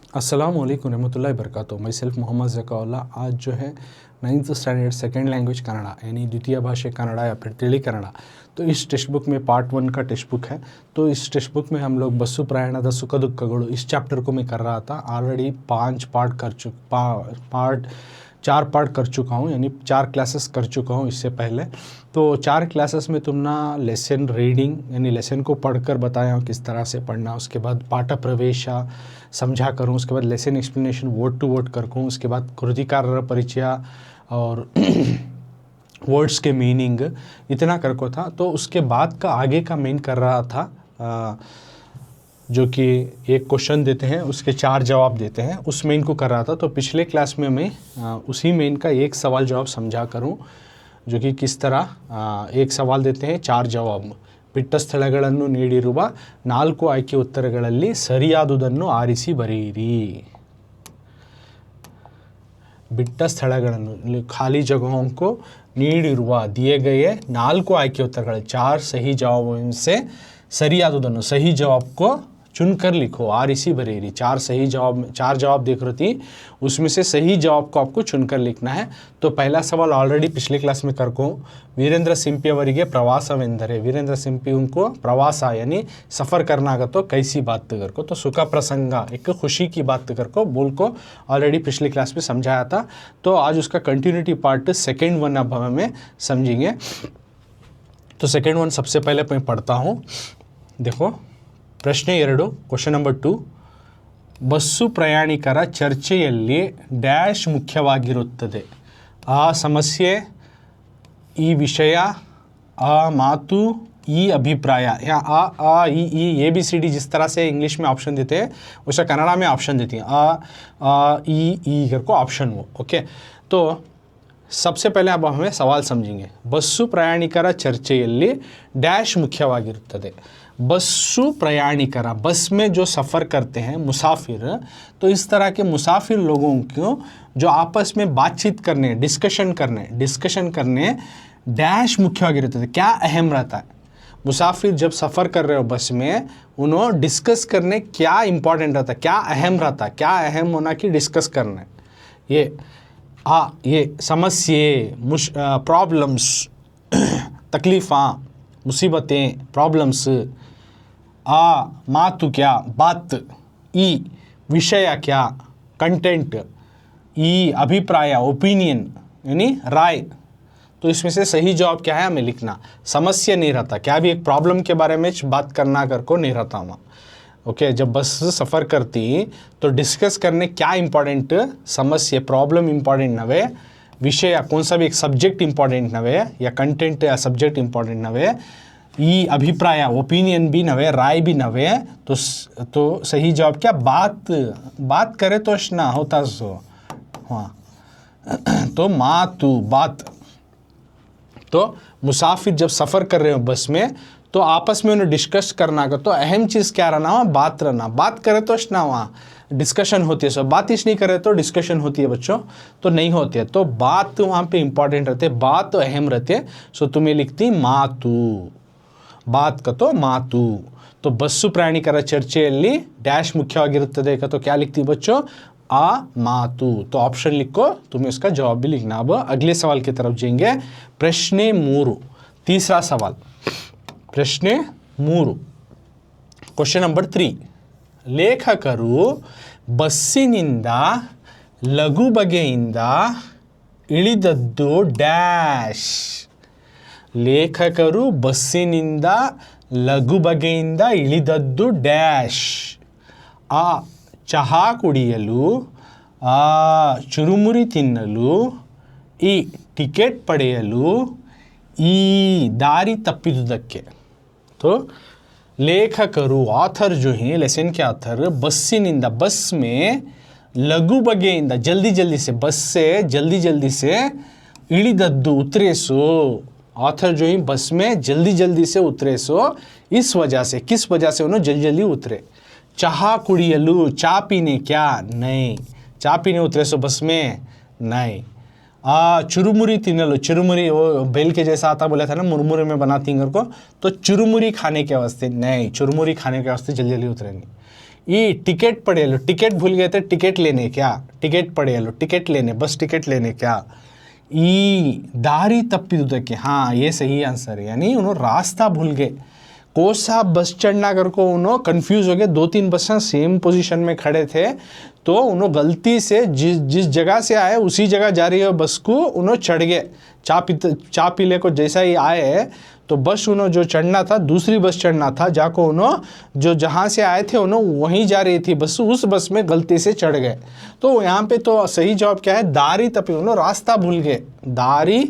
अस्सलामुअलैकुम रहमतुल्लाहि वबरकातुहू। My self Mohammad Zakaullah. आज जो है 9th standard second language Kannada यानी द्वितीय भाषा कन्नड़ा या फिर तिली कन्नड़ा, तो इस टेक्स्ट बुक में पार्ट 1 का टेक्स्ट बुक है। तो इस टेक्स्ट बुक में हम लोग बस्सु प्रयाणದ सुख दुःखಗಳು इस चैप्टर को मैं कर रहा था। ऑलरेडी 4 पार्ट कर चुका हूँ, यानी 4 क्लासेस कर चुका हूँ इससे पहले। तो 4 क्लासेस में तुम ना लेसन रीडिंग यानी लेसन को पढ़कर बताया हूँ किस तरह से पढ़ना, उसके बाद पाठ प्रवेश समझा करूँ, उसके बाद lesson explanation word to word कर, उसके बाद कृतिकार परिचय और वर्ड्स के मीनिंग इतना कर को था। तो उसके बाद का आगे का मेन कर रहा था जो कि एक क्वेश्चन देते हैं उसके 4 जवाब देते हैं, उस मेन को कर रहा था। तो पिछले क्लास में मैं उसी मेन का एक सवाल जवाब समझा करूं, जो कि किस तरह एक सवाल देते हैं 4 जवाब। ಬಿಟ್ಟ ಸ್ಥಳಗಳನ್ನು ನೀಡಿರುವ 4 ಆಯ್ಕೆ ಉತ್ತರಗಳಲ್ಲಿ ಸರಿಯಾದುದನ್ನು ಆರಿಸಿ ಬರೆಯಿರಿ। बिट्टा स्थलಗಳನ್ನು खाली जगहों को ನೀಡಿರುವ दिए गए 4 ಆಯ್ಕೆ उत्तर 4 सही जवाबों से सरियादुदನ್ನು सही जवाब को चुनकर लिखो। आरिसी बरेरी 4 जवाब देख रही थी, उसमें से सही जवाब को आपको चुनकर लिखना है। तो पहला सवाल ऑलरेडी पिछले क्लास में कर को वीरेंद्र सिंपी ಅವರಿಗೆ ಪ್ರವಾಸವೆಂದರೆ वीरेंद्र सिंपी उनको प्रवास यानी सफ़र करना का तो कैसी बात कर को, तो सुख प्रसंगा एक खुशी की बात कर को बोल को ऑलरेडी पिछली क्लास में समझाया था। तो आज उसका कंटिन्यूटी पार्ट सेकेंड 1 अब हमें समझेंगे। तो सेकेंड 1 सबसे पहले मैं पढ़ता हूँ, देखो। ಪ್ರಶ್ನೆ 2 ಕ್ವೆಶ್ಚನ್ ನಂಬರ್ 2, ಬಸ್ಸು ಪ್ರಯಾಣಿಕರ ಚರ್ಚೆಯಲ್ಲಿ ಡ್ಯಾಶ್ ಮುಖ್ಯವಾಗಿರುತ್ತದೆ? ಆ ಸಮಸ್ಯೆ, ಈ ವಿಷಯ, ಆ ಮಾತು, ई अभिप्राय। यहाँ आ ई ABCD जिस तरह से इंग्लिश में ऑप्शन देते हैं वैसा कन्नड़ा में ऑप्शन देती हैं ई कर को ऑप्शन वो। ओके, तो सबसे पहले अब हमें सवाल समझेंगे। बस्सु प्रयाणिकर चर्चೆಯಲ್ಲಿ डैश मुख्यವಾಗಿರುತ್ತದೆ? बस्सु प्रयाणिकर, बस में जो सफ़र करते हैं मुसाफिर, तो इस तरह के मुसाफिर लोगों को जो आपस में बातचीत करने डिस्कशन करने डैश मुख्यವಾಗಿರುತ್ತದೆ, क्या अहम रहता है? मुसाफिर जब सफ़र कर रहे हो बस में, उन्होंने डिस्कस करने क्या इंपॉर्टेंट रहता है, क्या अहम रहता है? क्या अहम होना कि डिस्कस करना है। ये समस्ये, प्रॉब्लम्स, तकलीफ़ा, मुसीबतें, प्रॉब्लम्स। मातु क्या, बात। ई विषय क्या, कंटेंट। ई अभिप्राय, ओपिनियन यानी राय। तो इसमें से सही जवाब क्या है हमें लिखना। समस्या नहीं रहता, क्या भी एक प्रॉब्लम के बारे में बात करना कर को नहीं रहता वहाँ। ओके, जब बस सफ़र करती तो डिस्कस करने क्या इंपॉर्टेंट, समस्या प्रॉब्लम इंपॉर्टेंट नवे, विषय कौन सा भी एक सब्जेक्ट इंपॉर्टेंट नवे, या कंटेंट या सब्जेक्ट इंपॉर्टेंट नवे, ई अभिप्राय ओपिनियन भी नवे, राय भी नवे। तो सही जवाब क्या, बात करे तो ना होता सो। हाँ, तो मातु बात। तो मुसाफिर जब सफ़र कर रहे हो बस में, तो आपस में उन्हें डिस्कस करना का तो अहम चीज़ क्या रहना वहाँ, बात रहना। बात करे तो ना वहाँ डिस्कशन होती है, सो बात इस नहीं करे तो डिस्कशन होती है बच्चों, तो नहीं होती है। तो बात वहाँ पे इंपॉर्टेंट रहते है, बात तो अहम रहते है। सो तुम्हें लिखती मातु, बात का तो मातु। तो बस्सु ಪ್ರಯಾಣಿಕರ ಚರ್ಚೆಯಲ್ಲಿ डैश मुख्यವಾಗಿರುತ್ತದೆ का तो क्या लिखती बच्चों, आ मातु। तो ऑप्शन लिखो, तुम्हें उसका जवाब भी लिखना। अब अगले सवाल की तरफ जाएंगे। प्रश्ने 3, तीसरा सवाल। ಪ್ರಶ್ನೆ 3 ಕ್ವೆಶ್ಚನ್ ನಂಬರ್ 3, ಲೇಖಕರು ಬಸ್ಸಿನಿಂದ ಲಘು ಬಗೆಯಿಂದ ಇಳಿದದ್ದು ಡ್ಯಾಶ್? ಲೇಖಕರು ಬಸ್ಸಿನಿಂದ ಲಘು ಬಗೆಯಿಂದ ಇಳಿದದ್ದು ಡ್ಯಾಶ್? ಆ ಚಹಾ ಕುಡಿಯಲು, ಆ ಚುರುಮುರಿ ತಿನ್ನಲು, ಈ ಟಿಕೆಟ್ ಪಡೆಯಲು, ಈ दारी तप्पिदुदक्के। तो लेखकರು ऑथर जो हैं लेसन के ऑथर बस्सिनिंद बस में लघु बಗೆಯಿಂದ जल्दी से बस से जल्दी से इಳಿದದ್ದು उतरेसो। ऑथर जो है बस में जल्दी से उतरेसो, इस वजह से, किस वजह से उन्होंने जल्दी उतरे? चाह कुड़ियलू, चाय पीने क्या? नहीं, चाय पीने उतरेसो बस में? नहीं। चुरुमुरी तिनलो, चुरुमुरी वो बेल के जैसा आता बोला था ना, मुरमुरे में बनाती घर को, तो चुरुमुरी खाने के वास्ते नहीं, चुरुमुरी खाने के वास्ते जल्दी उतरे नहीं। ಈ ಟಿಕೆಟ್ ಪಡೆಯಲು, ಟಿಕೆಟ್ भूल गए थे, टिकट लेने क्या, टिಕೆಟ್ ಪಡೆಯಲು, टिकट लेने, बस टिकट लेने क्या। ಈ ದಾರಿ ತಪ್ಪಿದುದಕ್ಕೆ, हाँ ये सही आंसर है, यानी उन्होंने रास्ता भूल गए। कोच साहब बस चढ़ना कर को उन्होंने कंफ्यूज हो गए, 2-3 बसें सेम पोजीशन में खड़े थे, तो उन्होंने गलती से जिस जगह से आए उसी जगह जा रही है बस को उन्होंने चढ़ गए। चा पीले को जैसा ही आए तो बस उन्होंने जो चढ़ना था, दूसरी बस चढ़ना था, जाको उन्होंने जो जहाँ से आए थे उन्होंने वहीं जा रही थी बस, उस बस में गलती से चढ़ गए। तो यहाँ पे तो सही जवाब क्या है, दारी तप्पी, उन्होंने रास्ता भूल गए, दारी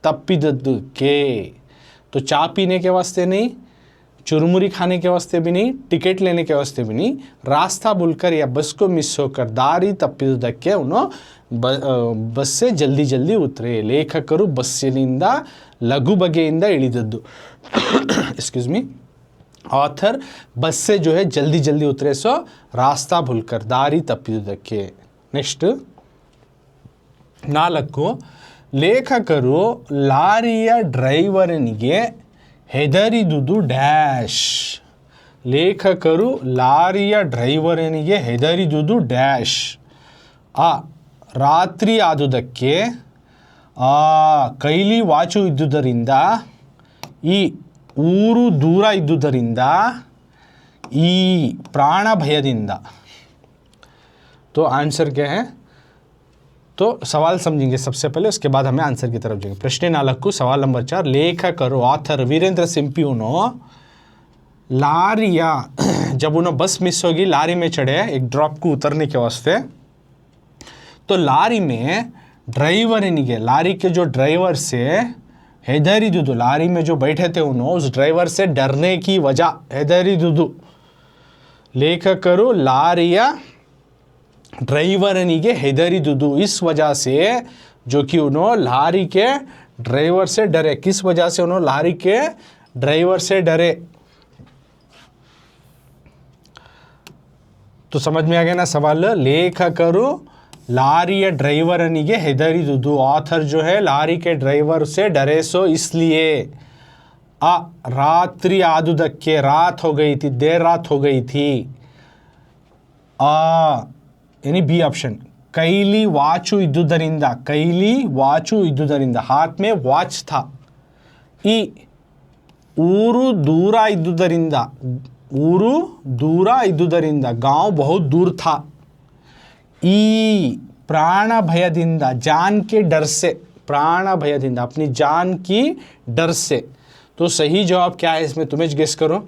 तप्पिदुदक्के। तो चा पीने के वास्ते नहीं, चुरमुरी खाने के वास्ते भी नहीं, टिकट लेने के वास्ते भी नहीं, रास्ता भूलकर या बस को मिस होकर दारी ತಪ್ಪಿದುದಕ್ಕೆ ಬಸ್ से जल्दी जल्दी उतरे। ಲೇಖಕರು ಬಸ್ಸಿನಿಂದ लघु बಗೆಯಿಂದ ಇಳಿದದ್ದು। एक्सक्यूज मी, ऑथर बस से जो है जल्दी जल्दी उतरे, सो रास्ता भूलकर दारी ತಪ್ಪಿದುದಕ್ಕೆ। नेक्स्ट 4, ಲೇಖಕರು ಲಾರಿಯ ಡ್ರೈವರನಿಗೆ ಹೆದರಿದುದು ಡ್ಯಾಶ್। ಲೇಖಕರು ಲಾರಿಯ ಡ್ರೈವರನಿಗೆ ಹೆದರಿದುದು ಡ್ಯಾಶ್। ಆ ರಾತ್ರಿ ಆದುದಕ್ಕೆ, ಕೈಲಿ ವಾಚು ಇದ್ದುದರಿಂದ, ಈ ಊರು ದೂರ ಇದ್ದುದರಿಂದ, ಈ ಪ್ರಾಣ ಭಯದಿಂದ। तो आंसर क्या है, तो सवाल समझेंगे सबसे पहले, उसके बाद हमें आंसर की तरफ जाएंगे। प्रश्न 4 सवाल नंबर 4, लेखकರು ऑथर वीरेंद्र सिंपी लारिया, जब उन्होंने बस मिस होगी, लारी में चढ़े एक ड्रॉप को उतरने के वास्ते, तो लारी में ड्राइवरनिಗೆ, लारी के जो ड्राइवर से ಹೆದರಿದುದು, लारी में जो बैठे थे उन्होंने उस ड्राइवर से डरने की वजह ಹೆದರಿದುದು। लेखकರು लारिया ड्राइवरनिಗೆ ಹೆದರಿದುದು, इस वजह से जो कि उन्होंने लारी के ड्राइवर से डरे। किस वजह से उन्होंने लारी के ड्राइवर से डरे, तो समझ में आ गया ना सवाल। लेखकರು लारिಯ ड्राइवरनिಗೆ ಹೆದರಿದುದು, ऑथर जो है लारी के ड्राइवर से डरे, सो इसलिए। रात्रि आदुदक्के, रात हो गई थी, देर रात हो गई थी। यानी बी ऑप्शन। ಕೈಲಿ ವಾಚು ಇದ್ದುದರಿಂದ, ಕೈಲಿ ವಾಚು ಇದ್ದುದರಿಂದ, हाथ में वॉच था। ಈ ಊರು ದೂರ ಇದ್ದುದರಿಂದ, ಊರು ದೂರ ಇದ್ದುದರಿಂದ, गांव बहुत दूर था। ಈ ಪ್ರಾಣ ಭಯದಿಂದ, जान के डर से, प्राण भयದಿಂದ, अपनी जान की डर से। तो सही जवाब क्या है इसमें, तुम्हें गेस करो।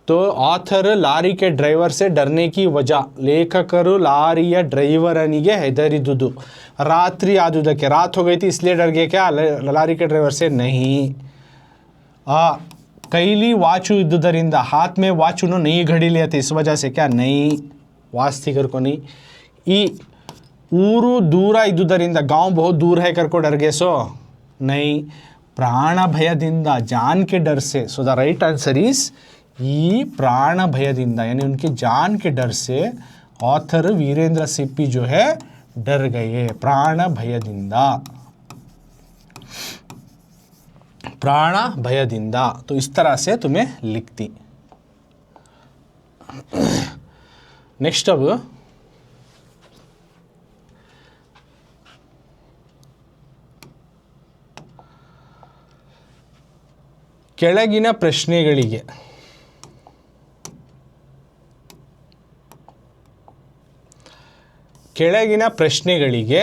तो ऑथर लारी के ड्राइवर से डरने की वजह, लेखकರು ಲಾರಿಯ ಡ್ರೈವರನಿಗೆ ಹೆದರಿದುದು। रात्रि आदुदಕ್ಕೆ, रात हो गई थी इसलिए डर गए क्या, लारी के ड्राइवर से नहीं। ಕೈಲಿ ವಾಚು ಇದ್ದುದರಿಂದ, हाथ में वॉच उन्होंने नहीं घड़ी लिया था, इस वजह से क्या, नहीं, वाच थी कर को नहीं। ಈ ಊರು ದೂರ ಇದ್ದುದರಿಂದ, गांव बहुत दूर है कर को डर गए, सो नहीं। ಪ್ರಾಣ ಭಯದಿಂದ, जान के डर से, so the right answer is ಈ ಪ್ರಾಣ ಭಯದಿಂದ, यानी उनके जान के डर से ऑथर वीरेंद्र सिंपी जो है डर गए, प्राण ಭಯದಿಂದ, प्राण ಭಯದಿಂದ। तो इस तरह से तुम्हें लिखती। नेक्स्ट अब ಕೆಳಗಿನ ಪ್ರಶ್ನೆಗಳಿಗೆ ಕೆಳಗಿನ ಪ್ರಶ್ನೆಗಳಿಗೆ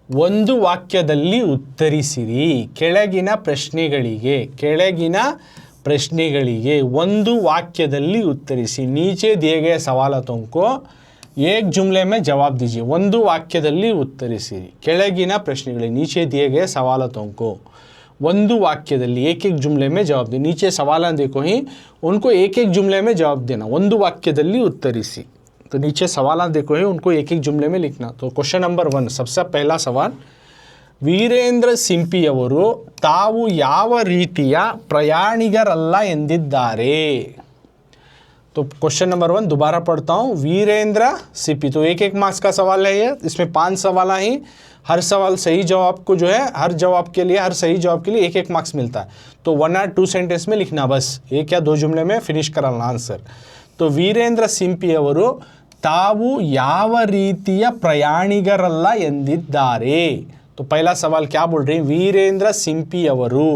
ಒಂದು ವಾಕ್ಯದಲ್ಲಿ ಉತ್ತರಿಸಿರಿ। ಕೆಳಗಿನ ಪ್ರಶ್ನೆಗಳಿಗೆ, ಕೆಳಗಿನ ಪ್ರಶ್ನೆಗಳಿಗೆ ಒಂದು ವಾಕ್ಯದಲ್ಲಿ ಉತ್ತರಿಸಿ। नीचे दिए गए सवालों को एक जुमले में जवाब दीजिए। ಒಂದು ವಾಕ್ಯದಲ್ಲಿ ಉತ್ತರಿಸಿರಿ। ಕೆಳಗಿನ ಪ್ರಶ್ನೆಗಳಿಗೆ, नीचे दिए गए सवालों को ಒಂದು ವಾಕ್ಯದಲ್ಲಿ, एक एक जुमले में जवाब दे। नीचे सवाल देखो ही, उनको एक एक जुमले में जवाब देना। ಒಂದು ವಾಕ್ಯದಲ್ಲಿ ಉತ್ತರಿಸಿ। तो नीचे सवाल देखो ही, उनको एक एक जुमले में लिखना। तो क्वेश्चन नंबर 1, सबसे पहला सवाल, ವೀರೇಂದ್ರ ಸಿಂಪಿಯವರು ತಾವು ಯಾವ ರೀತಿಯ ಪ್ರಯಾಣಿಗರಲ್ಲ ಎಂದಿದ್ದಾರೆ। तो क्वेश्चन नंबर 1 दोबारा पढ़ता हूँ। वीरेंद्र सिंपी, तो एक एक मार्क्स का सवाल है ये, इसमें 5 सवाल ही, हर सवाल सही जवाब को जो है, हर जवाब के लिए, हर सही जवाब के लिए एक एक मार्क्स मिलता है। तो 1 और 2 सेंटेंस में लिखना, बस 1 या 2 जुमले में फिनिश कराना आंसर। तो ವೀರೇಂದ್ರ ಸಿಂಪಿಯವರು ತಾವು ಯಾವ ರೀತಿಯ ಪ್ರಯಾಣಿಗರಲ್ಲ ಎಂದಿದ್ದಾರೆ. तो पहला सवाल क्या बोल रहे हैं, वीरेंद्र सिंपियವರು,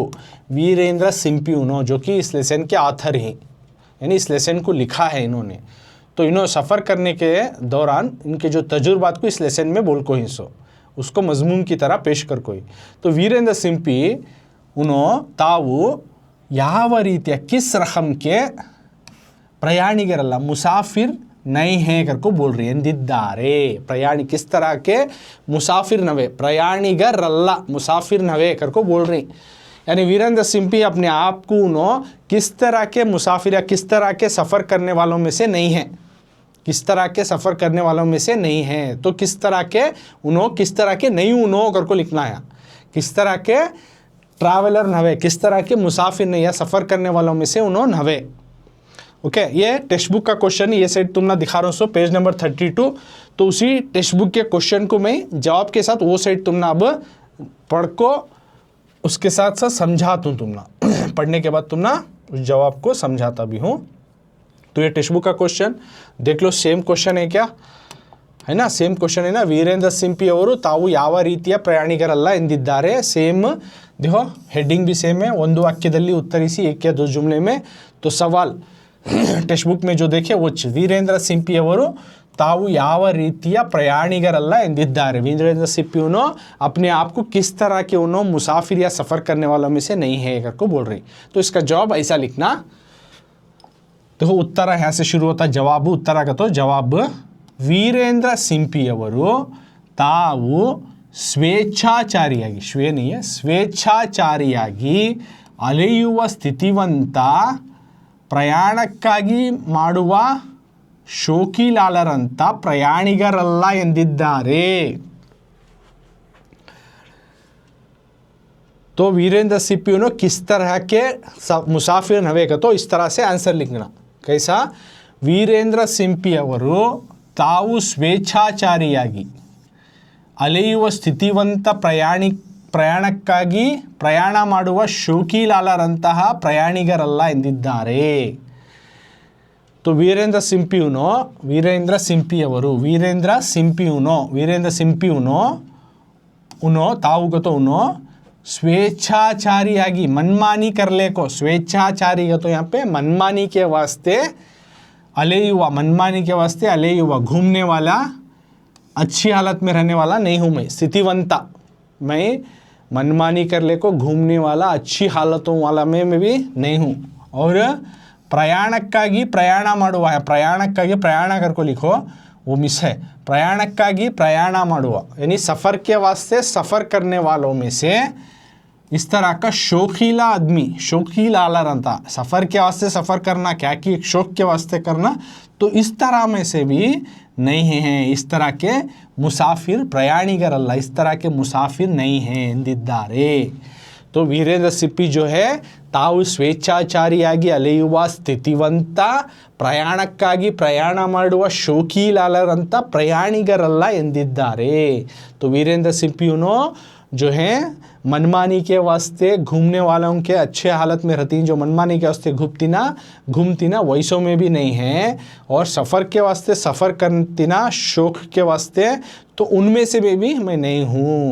वीरेंद्र सिंपियूनो जो कि इस लेसन के ऑथर हैं, यानी इस लेसन को लिखा है इन्होंने. तो इन्होंने सफ़र करने के दौरान इनके जो तजुर्बात को इस लेसन में बोल को हिस्सो उसको मजमून की तरह पेश कर कोई. तो वीरेंद्र सिंपी उन्हों ताऊ ಯಾವ ರೀತಿಯ किस रकम के प्रयाणिगरಲ್ಲ मुसाफिर नहीं है करको बोल रही है ಎಂದಿದ್ದಾರೆ. प्रयाणी किस तरह के मुसाफिर नवे, प्रयाणिगरಲ್ಲ मुसाफिर नवे करको बोल रही. यानी वीरेंद्र सिंपी अपने आप को उन्हों किस तरह के मुसाफिर या किस तरह के सफ़र करने वालों में से नहीं है, किस तरह के सफ़र करने वालों में से नहीं है. तो किस तरह के उन्हों, किस तरह के नहीं उन्हों करको लिखना है. किस तरह के ट्रैवलर नवे, किस तरह के मुसाफिर नहीं या सफ़र करने वालों में से उन्हों नवे. ओके, ये टेक्स्ट बुक का क्वेश्चन, ये साइड तुम ना दिखा रहा हूँ पेज नंबर 32. तो उसी टेक्स्ट बुक के क्वेश्चन को मैं जवाब के साथ वो साइड तुम ना अब पढ़ को उसके साथ साथ समझाता हूँ. तुम ना पढ़ने के बाद तुम ना उस जवाब को समझाता भी हूँ. तो ये टेक्स्ट बुक का क्वेश्चन देख लो, सेम क्वेश्चन है क्या है ना, सेम क्वेश्चन है ना. ವೀರೇಂದ್ರ ಸಿಂಪಿಯವರು ತಾವು ಯಾವ ರೀತಿಯ ಪ್ರಯಾಣಿಗರಲ್ಲ ಎಂದಿದ್ದಾರೆ. ಸೇಮ್ देखो हेडिंग भी सेम है. ಒಂದು ವಾಕ್ಯದಲ್ಲಿ ಉತ್ತರಿಸಿ एक या दो जुमले में. तो सवाल टेक्स्ट बुक में जो देखे वो ವೀರೇಂದ್ರ ಸಿಂಪಿಯವರು ತಾವು ಯಾವ ರೀತಿಯ ಪ್ರಯಾಣಿಗರಲ್ಲ ಎಂದಿದ್ದಾರೆ. वीरेंद्र सिंपी उन्हों अपने आप को किस तरह के उन्हों मुसाफिर या सफ़र करने वालों में से नहीं है करको बोल रही. तो इसका जवाब ऐसा लिखना. देखो उत्तर यहाँ से शुरू होता है, जवाब उत्तर का. तो जवाब ವೀರೇಂದ್ರ ಸಿಂಪಿಯವರು ತಾವು ಸ್ವೇಚ್ಛಾಚಾರಿಯಾಗಿ, ಶ್ವೇ नहीं है, ಸ್ವೇಚ್ಛಾಚಾರಿಯಾಗಿ ಅಲೆಯುವ ಸ್ಥಿತಿವಂತ ಪ್ರಯಾಣಕ್ಕಾಗಿ ಮಾಡುವ ಶೋಕಿಲಾಲರಂಥ ಪ್ರಯಾಣಿಗರಲ್ಲ ಎಂದಿದ್ದಾರೆ. तो वीरेंद्र सिंपी उन्होंने किस तरह के मुसाफिर नवे का, तो इस तरह से आंसर लिखना. कैसा, ವೀರೇಂದ್ರ ಸಿಂಪಿಯವರು ತಾವು ಸ್ವೇಚ್ಛಾಚಾರಿಯಾಗಿ ಅಲೆಯುವ ಸ್ಥಿತಿವಂತ ಪ್ರಯಾಣಕ್ಕಾಗಿ ಪ್ರಯಾಣ ಮಾಡುವ ಶೋಕಿಲಾಲರಂತಹ ಪ್ರಯಾಣಿಗರಲ್ಲ ಎಂದಿದ್ದಾರೆ. तो वीरेंद्र सिंपी उन्हों ताऊ को तो उन्हों स्वेच्छाचारियागी मनमानी कर ले को, स्वेच्छाचारी का तो यहाँ पे मनमानी के वास्ते अलेयुवा, मनमानी के वास्ते अलेयुवा, घूमने वाला, अच्छी हालत में रहने वाला नहीं हूँ मैं. स्थितिवंता, मैं मनमानी कर ले को घूमने वाला, अच्छी हालतों वाला मैं भी नहीं हूँ. और ಪ್ರಯಾಣಕ್ಕಾಗಿ ಪ್ರಯಾಣ ಮಾಡುವ है, ಪ್ರಯಾಣಕ್ಕಾಗಿ ಪ್ರಯಾಣ करको लिखो, वो मिस है. प्रयाणक्कागी प्रयाण ಮಾಡುವ यानी सफ़र के वास्ते सफ़र करने वालों में से इस तरह का शौकीला आदमी, शौकीलालरंता, सफ़र के वास्ते सफ़र करना क्या कि एक शौक के वास्ते करना, तो इस तरह में से भी नहीं हैं. इस तरह के मुसाफिर प्रयाणिगरಲ್ಲ, इस तरह के मुसाफिर नहीं हैं ಎಂದಿದ್ದಾರೆ. तो वीरेंद्र सिंपी जो है ತಾವು ಸ್ವೇಚ್ಛಾಚಾರಿಯಾಗಿ ಅಲೆಯುವ ಸ್ಥಿತಿವಂತ ಪ್ರಯಾಣಕ್ಕಾಗಿ ಪ್ರಯಾಣ ಮಾಡುವ ಶೋಕಿಲಾಲರಂಥ ಪ್ರಯಾಣಿಗರಲ್ಲ ಎಂದಿದ್ದಾರೆ. तो वीरेंद्र सिंपी उन्हों जो है मनमानी के वास्ते घूमने वालों के अच्छे हालत में रहती, जो मनमानी के वास्ते घूमती ना वैसों में भी नहीं है. और सफ़र के वास्ते सफ़र करती ना शौक के वास्ते, तो उनमें से भी मैं नहीं हूँ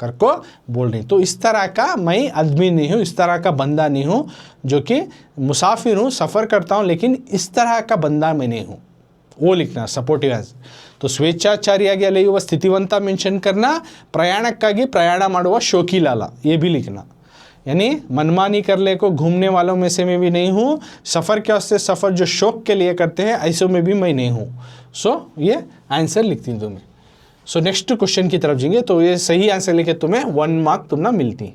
करको बोल रही. तो इस तरह का मैं आदमी नहीं हूँ, इस तरह का बंदा नहीं हूँ जो कि मुसाफिर हूँ, सफ़र करता हूँ, लेकिन इस तरह का बंदा मैं नहीं हूँ, वो लिखना सपोर्टिव आंसर. तो ಸ್ವೇಚ್ಛಾಚಾರಿಯಾಗಿ ಅಲೆಯುವ ಸ್ಥಿತಿವಂತ मेंशन करना, ಪ್ರಯಾಣಕ್ಕಾಗಿ ಪ್ರಯಾಣ ಮಾಡುವ ಶೋಕಿಲಾಲ ये भी लिखना. यानी मनमानी कर ले को घूमने वालों में से मैं भी नहीं हूँ, सफ़र के वास्ते सफ़र जो शौक के लिए करते हैं ऐसों में भी मैं नहीं हूँ. सो ये आंसर लिखती हूँ तुम्हें. सो नेक्स्ट क्वेश्चन की तरफ जाएंगे. तो ये सही आंसर लिखे तुम्हें 1 मार्क तुम ना मिलती.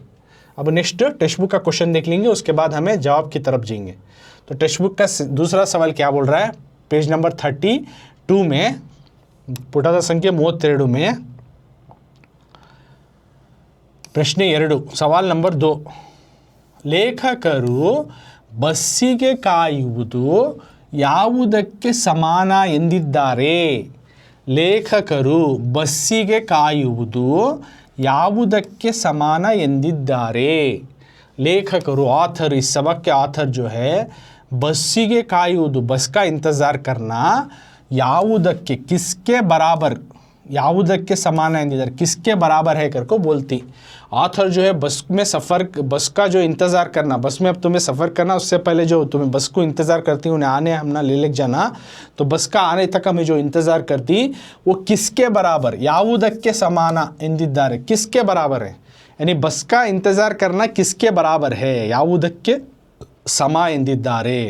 अब नेक्स्ट टेक्स्ट बुक का क्वेश्चन देख लेंगे, उसके बाद हमें जवाब की तरफ जाएंगे. तो टेक्स्ट बुक का दूसरा सवाल क्या बोल रहा है, पेज नंबर 32 में, ಪುಟದ ಸಂಖ್ಯೆ 32 में ಪ್ರಶ್ನೆ 2, ಸವಾಲ್ ನಂಬರ್ 2. ಲೇಖಕರು ಬಸ್ಸಿಗೆ ಕಾಯುವುದು ಯಾವುದಕ್ಕೆ ಸಮಾನ ಎಂದಿದ್ದಾರೆ. ಲೇಖಕರು ಬಸ್ಸಿಗೆ ಕಾಯುವುದು ಯಾವುದಕ್ಕೆ ಸಮಾನ ಎಂದಿದ್ದಾರೆ. लेखकರು ऑथर, इस सबक के ऑथर जो है ಬಸ್ಸಿಗೆ ಕಾಯುವುದು, बस का इंतज़ार करना, ಯಾವುದಕ್ಕೆ, किसके बराबर, ಯಾವುದಕ್ಕೆ ಸಮಾನ ಎಂದಿದ್ದಾರೆ, किसके बराबर है करको बोलती। ऑथर जो है बस में सफ़र, बस का जो इंतज़ार करना, बस में अब तुम्हें सफ़र करना, उससे पहले जो तुम्हें बस को इंतज़ार करती उन्हें आने हमना ले जाना, तो बस का आने तक हमें जो इंतज़ार करती वो किसके बराबर, ಯಾವುದಕ್ಕೆ ಸಮಾನ ಎಂದಿದ್ದಾರೆ, किसके बराबर है, यानी बस का इंतज़ार करना किसके बराबर है, ಯಾವುದಕ್ಕೆ ಸಮ ಎಂದಿದ್ದಾರೆ।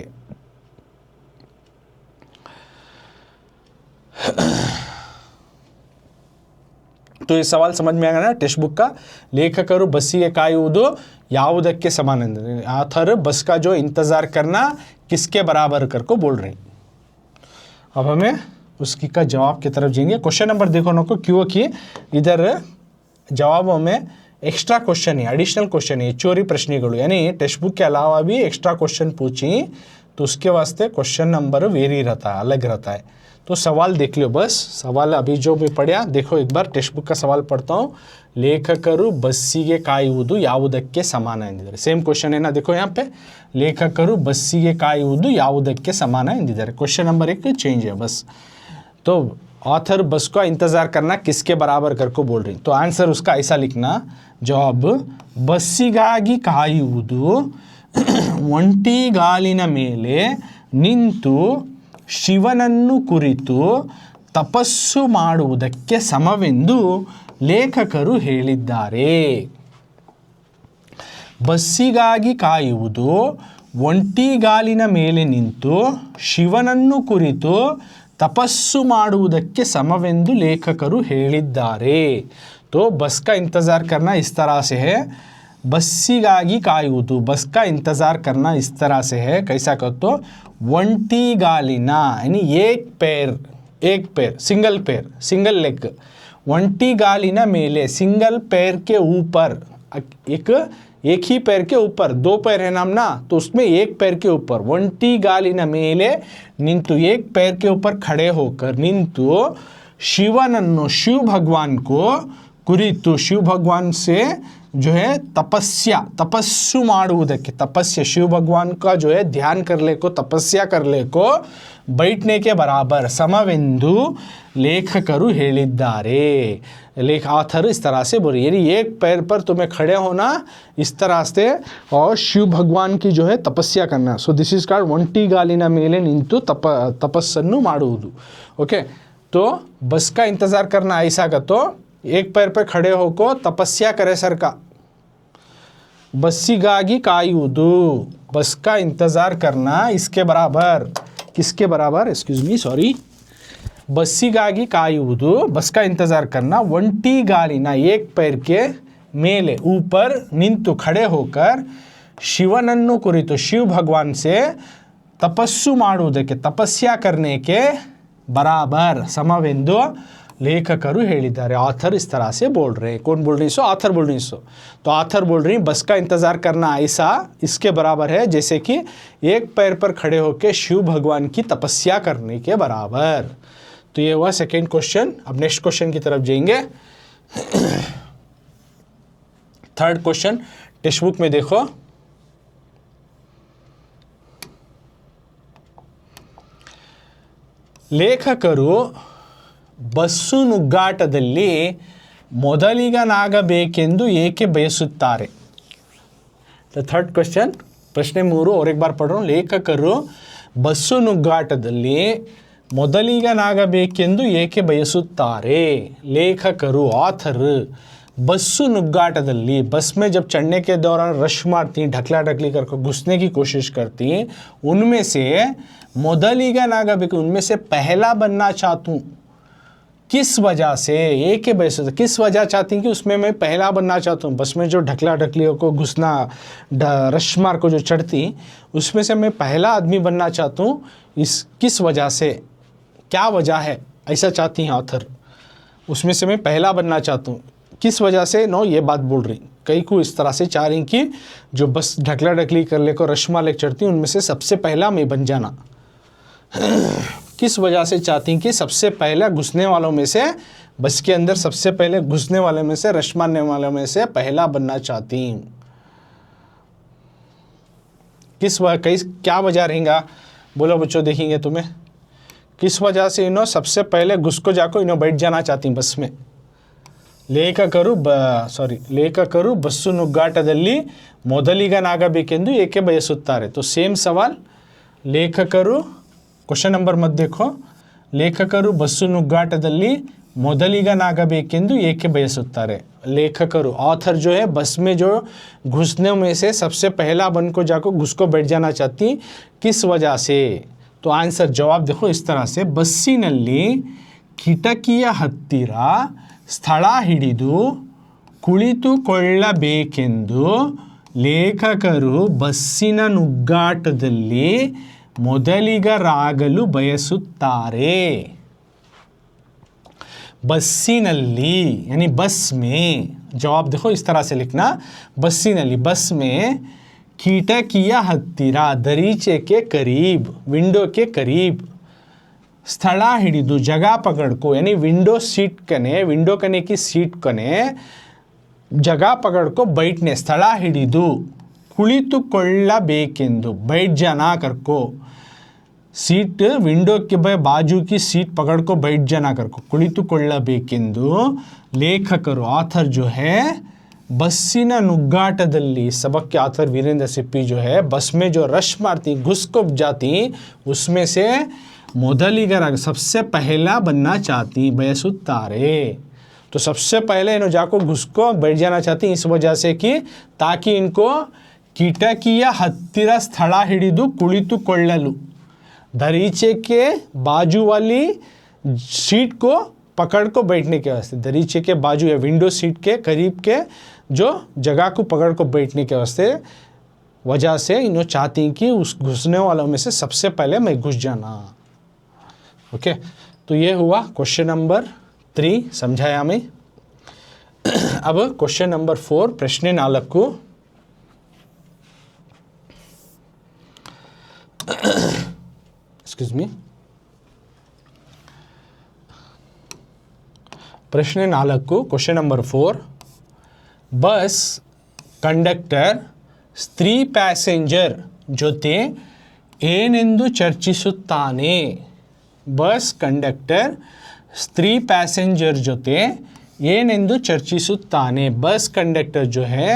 तो ये सवाल समझ में आएगा ना टेक्स्ट बुक का। लेखकರು ಬಸ್ಸಿಗೆ ಕಾಯುವುದು ಯಾವುದಕ್ಕೆ समान है, आथर बस का जो इंतज़ार करना किसके बराबर कर को बोल रही। अब हमें उसकी का जवाब की तरफ जाएंगे। क्वेश्चन नंबर देखो ना को, क्योंकि इधर जवाबों में एक्स्ट्रा क्वेश्चन है, एडिशनल क्वेश्चन है, चोरी प्रश्नಗಳು, यानी टेक्स्ट बुक के अलावा भी एक्स्ट्रा क्वेश्चन पूछी तो उसके वास्ते क्वेश्चन नंबर वेरी रहता है, अलग रहता है। तो सवाल देख लो बस, सवाल अभी जो भी पढ़ा देखो एक बार, टेक्स्ट बुक का सवाल पढ़ता हूँ। लेखकರು ಬಸ್ಸಿಗೆ ಕಾಯುವುದು ಯಾವುದಕ್ಕೆ ಸಮಾನ ಎಂದಿದ್ದಾರೆ, सेम क्वेश्चन है ना, देखो यहाँ पे लेखकರು ಬಸ್ಸಿಗೆ ಕಾಯುವುದು ಯಾವುದಕ್ಕೆ ಸಮಾನ ಎಂದಿದ್ದಾರೆ। क्वेश्चन नंबर 1 चेंज है बस। तो ऑथर बस का इंतज़ार करना किसके बराबर कर को बोल रही, तो आंसर उसका ऐसा लिखना, जवाब ಬಸ್ಸಿಗಾಗಿ ಕಾಯುವುದು ಒಂಟಿಗಾಲಿನ ಮೇಲೆ ನಿಂತು ಶಿವನನ್ನು ಕುರಿತು ತಪಸ್ಸು ಮಾಡುವುದಕ್ಕೆ ಸಮವೆಂದು ಲೇಖಕರು ಹೇಳಿದ್ದಾರೆ। ಬಸ್ಸಿಗಾಗಿ ಕಾಯುವುದು ಒಂಟಿಗಾಲಿನ ಮೇಲೆ ನಿಂತು ಶಿವನನ್ನು ಕುರಿತು ತಪಸ್ಸು ಮಾಡುವುದಕ್ಕೆ ಸಮವೆಂದು ಲೇಖಕರು ಹೇಳಿದ್ದಾರೆ। तो बस का इंतज़ार करना इस तरह से है, बस्सिಗಾಗಿ ಕಾಯುವುದು, बस का इंतज़ार करना इस तरह से है, कैसा कर तो ಒಂಟಿಗಾಲಿನ यानी एक पैर सिंगल लेग, ಒಂಟಿಗಾಲಿನ ಮೇಲೆ सिंगल पैर के ऊपर, एक ही पैर के ऊपर, दो पैर है नाम ना, तो उसमें एक पैर के ऊपर ಒಂಟಿಗಾಲಿನ ಮೇಲೆ निंतु, एक पैर के ऊपर खड़े होकर निंतु शिवनन्नु, शिव भगवान को कुरितु, शिव भगवान से जो है तपस्सु ಮಾಡುವುದಕ್ಕೆ, तपस्या शिव भगवान का जो है ध्यान कर ले को, तपस्या कर ले को बैठने के बराबर समवेंदु लेखकರು ಹೇಳಿದ್ದಾರೆ। लेख आथर इस तरह से बोल, यानी एक पैर पर तुम्हें खड़े होना इस तरह से और शिव भगवान की जो है तपस्या करना। सो दिस इज कॉल्ड ಒಂಟಿಗಾಲಿನ ಮೇಲೆ ನಿಂತು तपस्सನ್ನು ಮಾಡುವುದು। ओके, तो बस का इंतज़ार करना ऐसा का, तो एक पैर पर खड़े होकर तपस्या करे सर का, ಬಸ್ಸಿಗಾಗಿ ಕಾಯುವುದು, बस का इंतज़ार करना इसके बराबर, किसके बराबर, एक्सक्यूज़ मी सॉरी, ಬಸ್ಸಿಗಾಗಿ ಕಾಯುವುದು, बस का इंतज़ार करना ಒಂಟಿಗಾಲಿನ, एक पैर के मेले ऊपर निंतु खड़े होकर ಶಿವನನ್ನು ಕುರಿತು, शिव भगवान से तपस्सु ಮಾಡುವುದಕ್ಕೆ, तपस्या करने के बराबर समवेंदु लेखकರು ಹೇಳಿದ್ದಾರೆ। ऑथर इस तरह से बोल रहे हैं, कौन बोल रही सो, ऑथर बोल रही सो, तो ऑथर बोल रही बस का इंतज़ार करना ऐसा इसके बराबर है जैसे कि एक पैर पर खड़े होकर शिव भगवान की तपस्या करने के बराबर। तो ये हुआ सेकेंड क्वेश्चन। अब नेक्स्ट क्वेश्चन की तरफ जाएंगे। थर्ड क्वेश्चन टेक्स्ट बुक में देखो, ಲೇಖಕರು ಬಸ್ಸು ನುಗ್ಗಾಟದಲ್ಲಿ ಮೊದಲಿಗನಾಗಬೇಕೆಂದು ಏಕೆ ಬಯಸುತ್ತಾರೆ। द थर्ड क्वेश्चन, प्रश्न 3 और एक बार पढ़ रहा हूँ। ಲೇಖಕರು ಬಸ್ಸು ನುಗ್ಗಾಟದಲ್ಲಿ ಮೊದಲಿಗನಾಗಬೇಕೆಂದು ಏಕೆ ಬಯಸುತ್ತಾರೆ। ಲೇಖಕರು ऑथर बस्सु नुग्गाटदल्ली, बस में जब चढ़ने के दौरान रश मारती, ढकला ढकली करके घुसने की कोशिश करती, उनमें से ಮೊದಲಿಗನಾಗಬೇಕು, उनमें से पहला बनना चाहता हूँ, किस वजह से, एक ही वजह से, किस वजह चाहती कि उसमें मैं पहला बनना चाहता हूँ। बस में जो ढकला ढकलियों को घुसना, रश मार को जो चढ़ती, उसमें से मैं पहला आदमी बनना चाहता हूँ, इस किस वजह से, क्या वजह है ऐसा चाहती हैं ऑथर, उसमें से मैं पहला बनना चाहता हूँ, किस वजह से नो ये बात बोल रही। कई को इस तरह से चाह रही कि जो बस ढकला ढकली कर ले को रश्मा ले चढ़ती, उनमें से सबसे पहला मैं बन जाना। किस वजह से चाहती कि सबसे पहले घुसने वालों में से, बस के अंदर सबसे पहले घुसने वाले में से, रश मारने वालों में से पहला बनना चाहती। क्या वजह रहेगा, बोलो बच्चों, देखेंगे तुम्हें किस वजह से इन्हों सबसे पहले घुसको जाको इन्हों बैठ जाना चाहती बस में। ಲೇಖಕರು ಬಸ್ಸು ನುಗ್ಗಾಟದಲ್ಲಿ ಮೊದಲಿಗನಾಗಬೇಕೆಂದು ಏಕೆ ಬಯಸುತ್ತಾರೆ। तो सेम सवाल, लेखकರು क्वेश्चन नंबर मत देखो, लेखकರು ಬಸ್ಸು ನುಗ್ಗಾಟದಲ್ಲಿ ಮೊದಲಿಗನಾಗಬೇಕೆಂದು ಏಕೆ ಬಯಸುತ್ತಾರೆ। लेखकರು ऑथर जो है बस में जो घुसने में से सबसे पहला बन को जाको घुसको बैठ जाना चाहती, किस वजह से। तो आंसर जवाब देखो इस तरह से, ಬಸ್ಸಿನಲ್ಲಿ ಕಿಟಕಿಯ ಹತ್ತಿರ ಸ್ಥಳ ಹಿಡಿದು ಕುಳಿತುಕೊಳ್ಳಬೇಕೆಂದು ಲೇಖಕರು ಬಸ್ಸಿನ ನುಗ್ಗಾಟದಲ್ಲಿ ಮೊದಲಿಗರಾಗಲು ಬಯಸುತ್ತಾರೆ। बस्सिನಲ್ಲಿ यानी बस में, जवाब देखो इस तरह से लिखना, बस्सिನಲ್ಲಿ बस में ಕಿಟಕಿಯ ಹತ್ತಿರ दरीचे के करीब, विंडो के करीब, स्थला हिडिदु जगह पकड़ को यानी विंडो सीट कने, विंडो कने की सीट कने जगह पकड़ को बैठने, स्थला हिडिदु कुಳಿತುಕೊಳ್ಳಬೇಕೆಂದು बैठ जाना करको, सीट विंडो के बाजू की सीट पकड़ को बैठ जाना करको ಕುಳಿತುಕೊಳ್ಳಬೇಕೆಂದು लेखकರು ऑथर जो है बस्सिನ ನುಗ್ಗಾಟದಲ್ಲಿ, सबक के ऑथर वीरेंद्र सिप्पी जो है बस में जो रश मारती घुस को जाती उसमें से ಮೊದಲಿಗರಾಗ सबसे पहला बनना चाहती बयसुत्ತಾರೆ। तो सबसे पहले इन्हों जाको घुस को बैठ जाना चाहती इस वजह से कि ताकि इनको ಕಿಟಕಿಯ ಹತ್ತಿರ ಸ್ಥಳ ಹಿಡಿದು ಕುಳಿತುಕೊಳ್ಳಲು, दरीचे के बाजू वाली सीट को पकड़ को बैठने के वास्ते, दरीचे के बाजू या विंडो सीट के करीब के जो जगह को पकड़ को बैठने के वास्ते वजह से इन्हों चाहती कि उस घुसने वालों में से सबसे पहले मैं घुस जाना। ओके, तो ये हुआ क्वेश्चन नंबर 3, समझाया मैं। अब क्वेश्चन नंबर 4, प्रश्न 4, एक्सक्यूज मी, प्रश्न 4 क्वेश्चन नंबर 4, बस ಕಂಡಕ್ಟರ್ ಸ್ತ್ರೀ ಪ್ಯಾಸೆಂಜರ್ ಜೊತೆ ಏನೆಂದು ಚರ್ಚಿಸುತ್ತಾನೆ। बस कंडक्टर स्त्री पैसेंजर जोते ಏನೆಂದು ಚರ್ಚಿಸುತ್ತಾನೆ। बस कंडक्टर जो है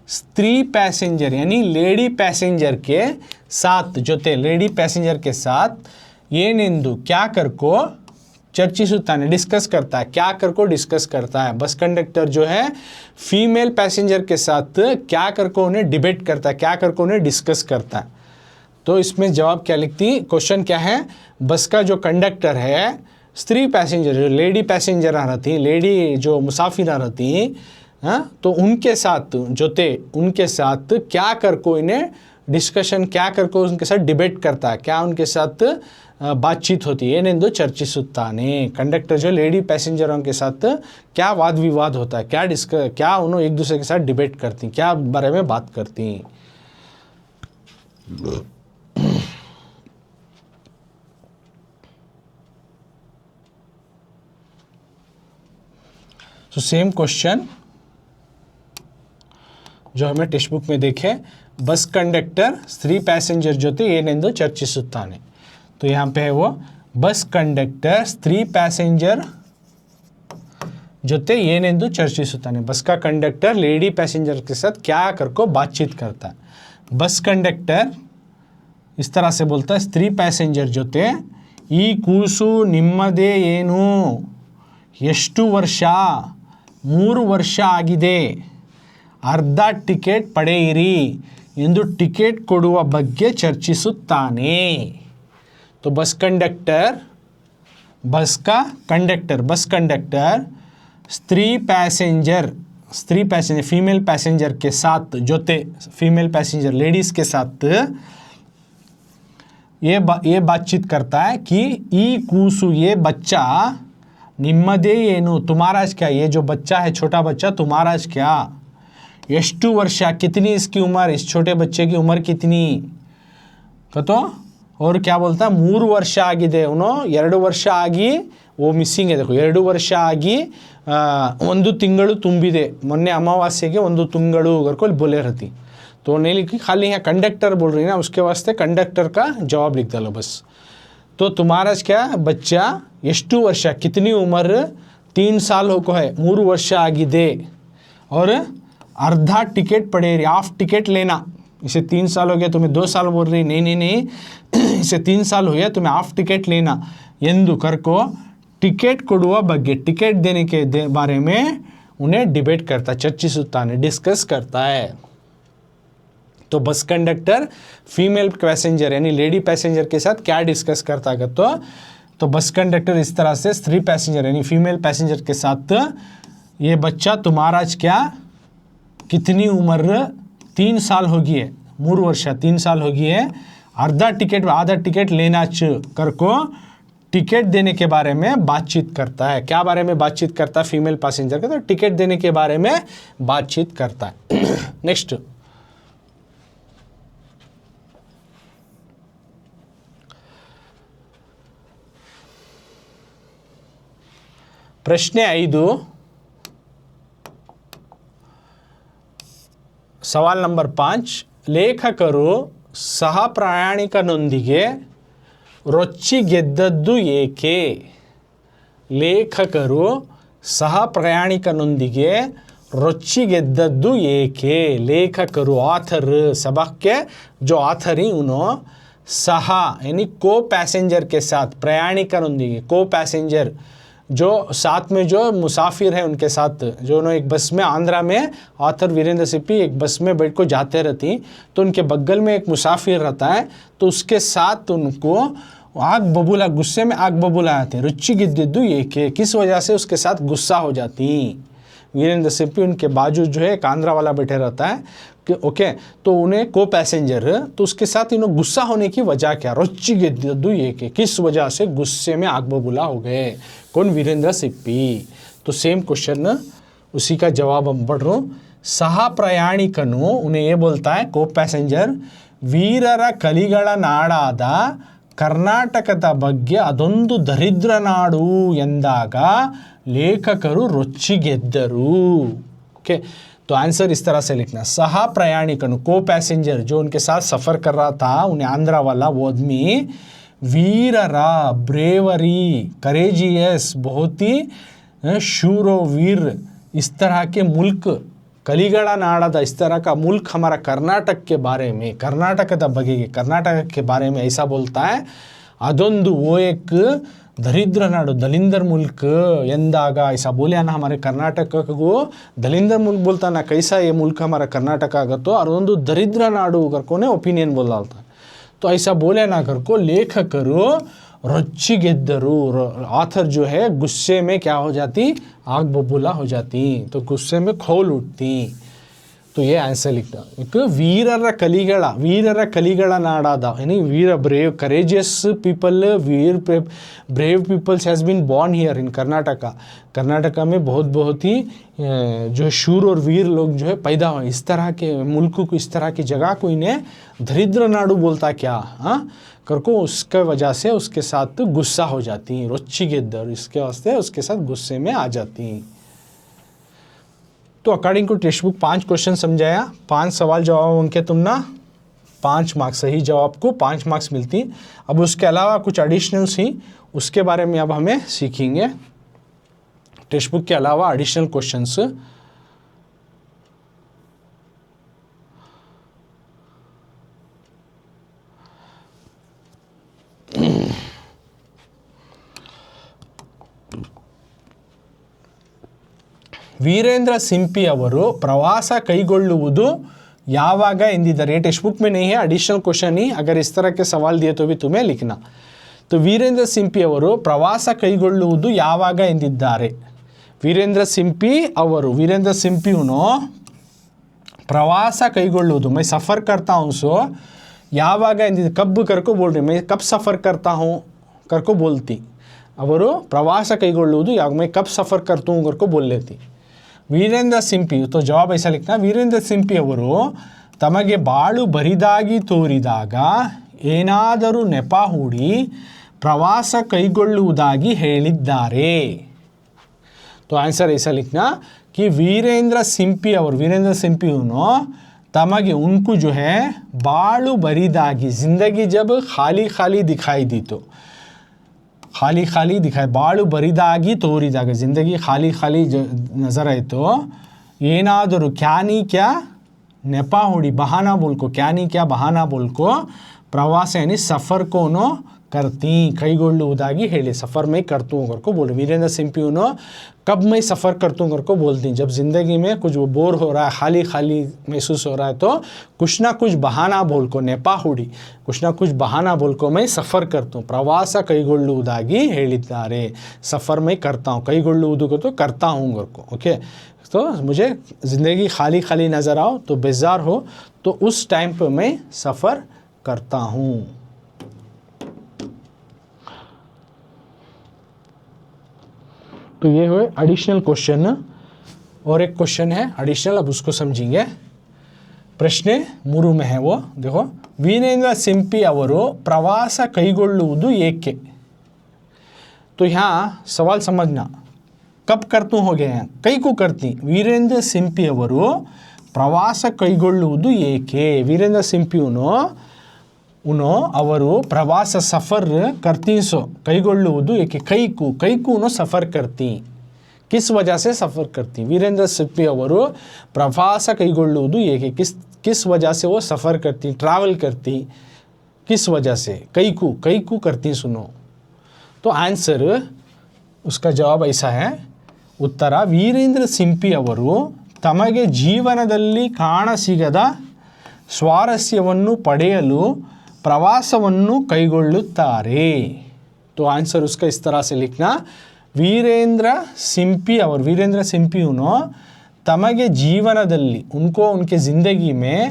स्त्री पैसेंजर यानी लेडी पैसेंजर के साथ जोते, लेडी पैसेंजर के साथ ಏನೆಂದು क्या कर को चर्चिಸುತ್ತಾನೆ, डिस्कस करता है, क्या कर को डिस्कस करता है। बस कंडक्टर जो है फीमेल पैसेंजर के साथ क्या कर को उन्हें डिबेट करता है, क्या कर को उन्हें डिस्कस करता है। तो इसमें जवाब क्या लिखती, क्वेश्चन क्या है, बस का जो कंडक्टर है स्त्री पैसेंजर जो लेडी पैसेंजर रहती, लेडी जो मुसाफिर रहती, हाँ, तो उनके साथ जोते उनके साथ क्या कर को इन्हें डिस्कशन, क्या कर को उनके साथ डिबेट करता है, क्या उनके साथ बातचीत होती है। ಏನೆಂದು ಚರ್ಚಿಸುತ್ತಾನೆ, कंडक्टर जो लेडी पैसेंजरों के साथ क्या वाद विवाद होता है, क्या उन्होंने एक दूसरे के साथ डिबेट करती, क्या बारे में बात करती। तो सेम क्वेश्चन जो हमें टेक्स्ट बुक में देखे, बस कंडक्टर स्त्री पैसेंजर जोते ಏನೆಂದು ಚರ್ಚಿಸುತ್ತಾನೆ। तो यहाँ पे है वो बस कंडक्टर स्त्री पैसेंजर जोते ಏನೆಂದು ಚರ್ಚಿಸುತ್ತಾನೆ। बस का कंडक्टर लेडी पैसेंजर के साथ क्या कर को बातचीत करता है। बस कंडक्टर इस तरह से बोलता है, स्त्री पैसेंजर जोते ಈ ಕೂಸು ನಿಮ್ಮದೇ ಏನು, ಎಷ್ಟು ವರ್ಷ, 3 ವರ್ಷ ಆಗಿದೆ, ಅರ್ಧ ಟಿಕೆಟ್ ಪಡೆಯಿರಿ ಎಂದು ಟಿಕೆಟ್ ಕೊಡುವ ಬಗ್ಗೆ ಚರ್ಚಿಸುತ್ತಾನೆ। तो बस कंडक्टर, बस का कंडक्टर, बस कंडक्टर स्त्री पैसेंजर फीमेल पैसेंजर के साथ जोते, फीमेल पैसेंजर लेडीज़ के साथ ये बातचीत करता है कि ई कूसु ये बच्चा, निम्मदे येनु तुम्हारा क्या, ये जो बच्चा है छोटा बच्चा तुम्हारा क्या, ಎಷ್ಟು ವರ್ಷ कितनी इसकी उम्र, इस छोटे बच्चे की उम्र कितनी तो, और क्या बोलता है 3 ವರ್ಷ ಆಗಿದೆ, ಅವನು 2 ವರ್ಷ ಆಗಿ वो ಮಿಸ್ಸಿಂಗ್ है, देखो 2 ವರ್ಷ ಆಗಿ 1 ತಿಂಗಳು ತುಂಬಿದೆ, ಮೊನ್ನೆ ಅಮಾವಾಸ್ಯೆಗೆ 1 ತಿಂಗಳು करको बोले रहती। तो नहीं लिखी, खाली यहाँ कंडक्टर बोल रही ना, उसके वास्ते कंडक्टर का जवाब लिख डालो बस। तो तुम्हारा क्या बच्चा ಎಷ್ಟು ವರ್ಷ कितनी उम्र 3 साल को है 3 ವರ್ಷ आಗಿದೆ और अर्धा टिकट पड़े हाफ टिकट लेना। इसे 3 साल हो गया तुम्हें 2 साल बोल रही, नहीं इसे 3 साल हो गया तुम्हें हाफ टिकट लेना ಎಂದು ಕರ್ಕೋ ಟಿಕೆಟ್ ಕೊಡುವ ಬಗ್ಗೆ टिकट देने के बारे में उन्हें डिबेट करता चर्चिಸುತ್ತಾನೆ डिस्कस करता है। तो बस कंडक्टर फीमेल पैसेंजर यानी लेडी पैसेंजर के साथ क्या डिस्कस करता है तो बस कंडक्टर इस तरह से स्त्री पैसेंजर यानी फीमेल पैसेंजर के साथ ये बच्चा तुम्हारा क्या कितनी उम्र 3 साल होगी है 3 ವರ್ಷ 3 साल होगी है आधा टिकट लेना करको टिकट देने के बारे में बातचीत करता है। क्या बारे में बातचीत करता है फीमेल पैसेंजर का, तो टिकट देने के बारे में बातचीत करता है। नेक्स्ट ಪ್ರಶ್ನೆ 5 ಸವಾಲ್ ನಂಬರ್ 5 ಲೇಖಕರು ಸಹ ಪ್ರಯಾಣಿಕನೊಂದಿಗೆ ರೊಚ್ಚಿಗೆದ್ದದ್ದು ಏಕೆ? ಲೇಖಕರು ಸಹ ಪ್ರಯಾಣಿಕನೊಂದಿಗೆ ರೊಚ್ಚಿಗೆದ್ದದ್ದು ಏಕೆ? लेखकರು ऑथर सबक के जो ऑथर ही उन्होंने सहा यानी को पैसेंजर के साथ प्रयाणिकनೊಂದಿಗೆ को पैसेंजर जो साथ में जो मुसाफिर है उनके साथ जो उन्होंने एक बस में आंध्रा में ऑथर वीरेंद्र सिप्पी एक बस में बैठ को जाते रहती तो उनके बगल में एक मुसाफिर रहता है तो उसके साथ उनको आग बबूला गुस्से में आग बबूला आते हैं रुचिगिद्दु ये के किस वजह से उसके साथ गुस्सा हो जाती। वीरेंद्र सिप्पी उनके बाजू जो है एक आंध्रा वाला बैठे रहता है कि ओके तो उन्हें को पैसेंजर तो उसके साथ इन्होंने गुस्सा होने की वजह क्या रुचिगिद्दु ये के किस वजह से गुस्से में आग बबूला हो गए कौन वीरेंद्र सिप्पी। तो सेम क्वेश्चन उसी का जवाब हम पढ़ रहा हूँ। सह प्रयाणिकनु उन्हें ये बोलता है को पैसेंजर ವೀರರ ಕಲಿಗಳ ನಾಡಾದ ಕರ್ನಾಟಕದ ಬಗ್ಗೆ ಅದೊಂದು ದರಿದ್ರ ನಾಡು ಎಂದಾಗ लेखकರು ರೊಚ್ಚಿಗೆದ್ದರು। ओके तो आंसर इस तरह से लिखना सह प्रयाणिकनु को पैसेंजर जो उनके साथ सफ़र कर रहा था उन्हें आंध्रा वाला वो आदमी वीररा ब्रेवरी करेजियस बहुत ही शूरवीर इस तरह के मुल्क कलिगड़ा नाड़ादा इस तरह का मुल्क हमारा कर्नाटक के बारे में कर्नाटकದ ಬಗೆಗೆ कर्नाटक के बारे में ऐसा बोलता है ಅದೊಂದು वो एक दरिद्र नाडु दलिंदर मुल्क ಎಂದಾಗ ऐसा बोले ना हमारे कर्नाटक को दलिंदर मुल्क बोलता ना कैसा ये मुल्क हमारा कर्नाटक आगतो और ಒಂದು दरिद्र नाडु करको ने ओपिनियन बोल डालता तो ऐसा बोले ना करको लेखकರು रೊಚ್ಚಿಗೆದ್ದರು ऑथर जो है गुस्से में क्या हो जाती आग बबूला हो जाती तो गुस्से में खौल उठती। तो ये आंसर लिखना एक वीरर कलिಗಳ नाड़ादा यानी वीर brave courageous people brave peoples has been born here in Karnataka में बहुत ही जो शूर और वीर लोग जो है पैदा हुए इस तरह के मुल्क को इस तरह की जगह को इन्हें दरिद्र नाडु बोलता क्या हाँ करको उसके वजह से उसके साथ गुस्सा हो जाती रೊಚ್ಚಿಗೆದ್ದರು इसके वास्ते उसके साथ गुस्से में आ जाती। तो according to textbook 5 question समझाया 5 सवाल जवाब होंगे तुम ना 5 मार्क्स सही जवाब को 5 मार्क्स मिलती। अब उसके अलावा कुछ एडिशनल्स ही उसके बारे में अब हमें सीखेंगे टेक्स्ट बुक के अलावा एडिशनल क्वेश्चंस। वीरेंद्र सिंपी ಅವರು ಪ್ರವಾಸ ಕೈಗೊಳ್ಳುವುದು ಯಾವಾಗ ಎಂದಿದ್ದಾರೆ। टेक्स्ट बुक में नहीं है एडिशनल क्वेश्चन ही अगर इस तरह के सवाल दिए तो भी तुम्हें लिखना। तो वीरेंद्र सिंपी ಅವರು ಪ್ರವಾಸ ಕೈಗೊಳ್ಳುವುದು ಯಾವಾಗ ಎಂದಿದ್ದಾರೆ। वीरेंद्र सिंपी उन्हों प्रवास ಕೈಗೊಳ್ಳುವುದು मैं सफ़र करता हूँ सो ಯಾವಾಗ ಎಂದಿದ್ದ कब करको बोल रही मैं कब सफ़र करता हूँ करको बोलती ಅವರು ಪ್ರವಾಸ ಕೈಗೊಳ್ಳುವುದು ಯಾವಾಗ मैं कब सफ़र करता हूँ करको बोल लेती। वीरेंद्र सिंपी तो जवाब ऐसा लिखना वीरेंद्र सिंपी ಅವರು ತಮಗೆ ಬಾಳು ಬರಿದಾಗಿ ತೋರಿದಾಗ ಏನಾದರೂ ನೆಪ ಹೂಡಿ ಪ್ರವಾಸ ಕೈಗೊಳ್ಳುವುದಾಗಿ ಹೇಳಿದ್ದಾರೆ। तो आंसर ऐसा लिखना कि वीरेंद्र सिंपी उन्हों तमगे उनको जो है बाळु बरिदागी, जिंदगी जब खाली खाली दिखाई दी तो, खाली खाली दिखाई, बाळु बरिदागी तोरिदाग, जिंदगी खाली खाली नजर आए तो ಏನಾದರೂ ಕ್ಯಾನಿ ಕ್ಯಾ ನೆಪ ಹೊಡಿ, बहाना बोल को, क्यानी क्या बहाना बोल को प्रवास यानी सफ़र को नो करती, ಕೈಗೊಳ್ಳುವುದಾಗಿ ಹೇಳಿ, सफ़र में करतू कर को बोले। वीरेंद्र सिंह उनो कब मैं सफ़र करतू कर को बोलती, जब ज़िंदगी में कुछ बोर हो रहा है, खाली खाली महसूस हो रहा है तो कुछ ना कुछ बहाना बोल को, नेपा हुडी, कुछ ना कुछ बहाना बोल को मैं सफ़र करता हूँ, प्रवास ಕೈಗೊಳ್ಳುವುದಾಗಿ ಹೇಳಿದ್ದಾರೆ, सफ़र में करता हूँ, ಕೈಗೊಳ್ಳುವುದು को तो करता हूँ कर को, ओके। तो मुझे ज़िंदगी खाली खाली नज़र आओ तो बेजार हो तो उस टाइम पर मैं सफ़र करता हूँ। तो ये हुए एडिशनल क्वेश्चन, और एक क्वेश्चन है एडिशनल, अब उसको समझेंगे। ಪ್ರಶ್ನೆ 3 में है वो, देखो, ವೀರೇಂದ್ರ ಸಿಂಪಿ ಅವರು ಪ್ರವಾಸ ಕೈಗೊಳ್ಳುವುದು ಏಕೆ। तो यहाँ सवाल समझना, कब करतू हो गए हैं, कई को करती, ವೀರೇಂದ್ರ ಸಿಂಪಿ ಅವರು ಪ್ರವಾಸ ಕೈಗೊಳ್ಳುವುದು ಏಕೆ, ವೀರೇಂದ್ರ ಸಿಂಪಿ उनो ಅವರು ಪ್ರವಾಸ सफ़र करती सो, ಕೈಗೊಳ್ಳುವುದು ಏಕೆ, ಕೈಕು सफ़र करती, किस वजह से सफ़र करती, वीरेंद्र सिंपी ಅವರು ಪ್ರವಾಸ ಕೈಗೊಳ್ಳುವುದು ಏಕೆ, किस वजह से वो सफ़र करती, ट्रैवल करती, किस वजह से, कईकू करती, सुनो। तो आंसर उसका जवाब ऐसा है, उत्तर, ವೀರೇಂದ್ರ ಸಿಂಪಿ ಅವರು ತಮಗೆ ಜೀವನದಲ್ಲಿ ಕಾಣಸಿಗದ ಸ್ವಾರಸ್ಯವನ್ನು ಪಡೆಯಲು ಪ್ರವಾಸವನ್ನು ಕೈಗೊಳ್ಳುತ್ತಾರೆ। तो आंसर उसका इस तरह से लिखना, वीरेंद्र सिंपी और वीरेंद्र सिंपी तमगे जीवनदल्ली, उनको उनके ज़िंदगी में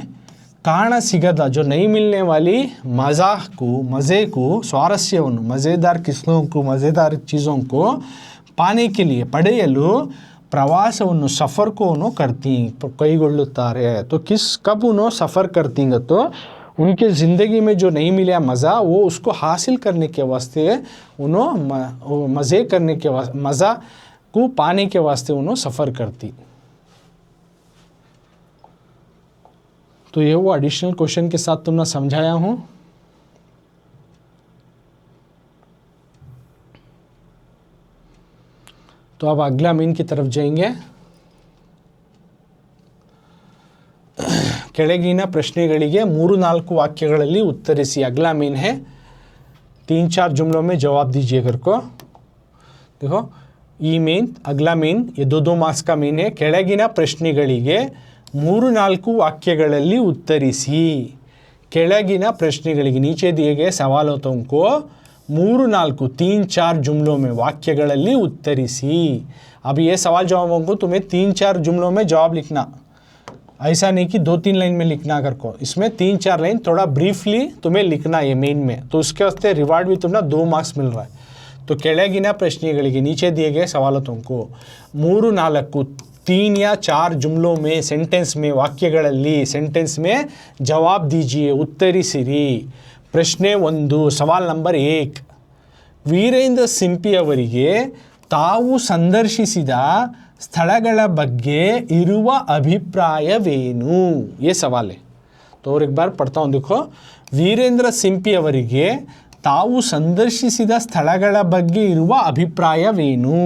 काण सिगदा, जो नहीं मिलने वाली मज़े को स्वारस्यವನ್ನು, मज़ेदार किस्सों को, मज़ेदार चीज़ों को पाने के लिए पಡೆಯಲು प्रवासವನ್ನು, सफ़र को करती, ಕೈಗೊಳ್ಳುತ್ತಾರೆ। तो कब सफ़र करती तो उनके ज़िंदगी में जो नहीं मिला मज़ा, वो उसको हासिल करने के वास्ते, मज़े करने के वास्ते, मज़ा को पाने के वास्ते सफ़र करती। तो ये वो एडिशनल क्वेश्चन के साथ तुमने समझाया हूँ। तो अब अगला मीन की तरफ जाएंगे। ಕೆಳಗಿನ ಪ್ರಶ್ನೆಗಳಿಗೆ 3-4 वाक्यಗಳಲ್ಲಿ उत्तरिसी। अगला मीन है 3-4 जुमलों में जवाब दीजिए कर को। देखो, ಈ मीन, अगला मीन, ये 2 मार्क्स का मीन है। ಕೆಳಗಿನ ಪ್ರಶ್ನೆಗಳಿಗೆ 3-4 वाक्यಗಳಲ್ಲಿ उत्तरिसी। ಕೆಳಗಿನ ಪ್ರಶ್ನೆಗಳಿಗೆ, नीचे दिए गए सवालों को 3-4, 3-4 जुमलों में, वाक्यಗಳಲ್ಲಿ उत्तरिसी। अब ये सवाल जवाबों को तुम्हें 3-4 जुमलों में जवाब लिखना, ऐसा नहीं कि 2-3 लाइन में लिखना कर को, इसमें 3-4 लाइन थोड़ा ब्रीफली तुम्हें लिखना है मेन में, तो उसके वास्ते रिवार्ड भी तुम्हें 2 मार्क्स मिल रहा है। तो ಕೆಳಗಿನ ಪ್ರಶ್ನೆಗಳಿಗೆ, नीचे दिए गए सवालों को 3-4, 3 या 4 जुमलों में, सेंटेंस में, वाक्यಗಳಲ್ಲಿ, सेंटेंस में जवाब दीजिए, उत्तरिसिरी। ಪ್ರಶ್ನೆ 1, सवाल नंबर 1, ವೀರೇಂದ್ರ ಸಿಂಪಿ ಅವರಿಗೆ ತಾವು ಸಂದರ್ಶಿಸಿದ ಸ್ಥಳಗಳ ಬಗ್ಗೆ ಇರುವ ಅಭಿಪ್ರಾಯವೇನು, ये सवाल है। तो और एक बार पढ़ता हूँ, देखो, ವೀರೇಂದ್ರ ಸಿಂಪಿ ಅವರಿಗೆ ತಾವು ಸಂದರ್ಶಿಸಿದ ಸ್ಥಳಗಳ ಬಗ್ಗೆ ಇರುವ ಅಭಿಪ್ರಾಯವೇನು।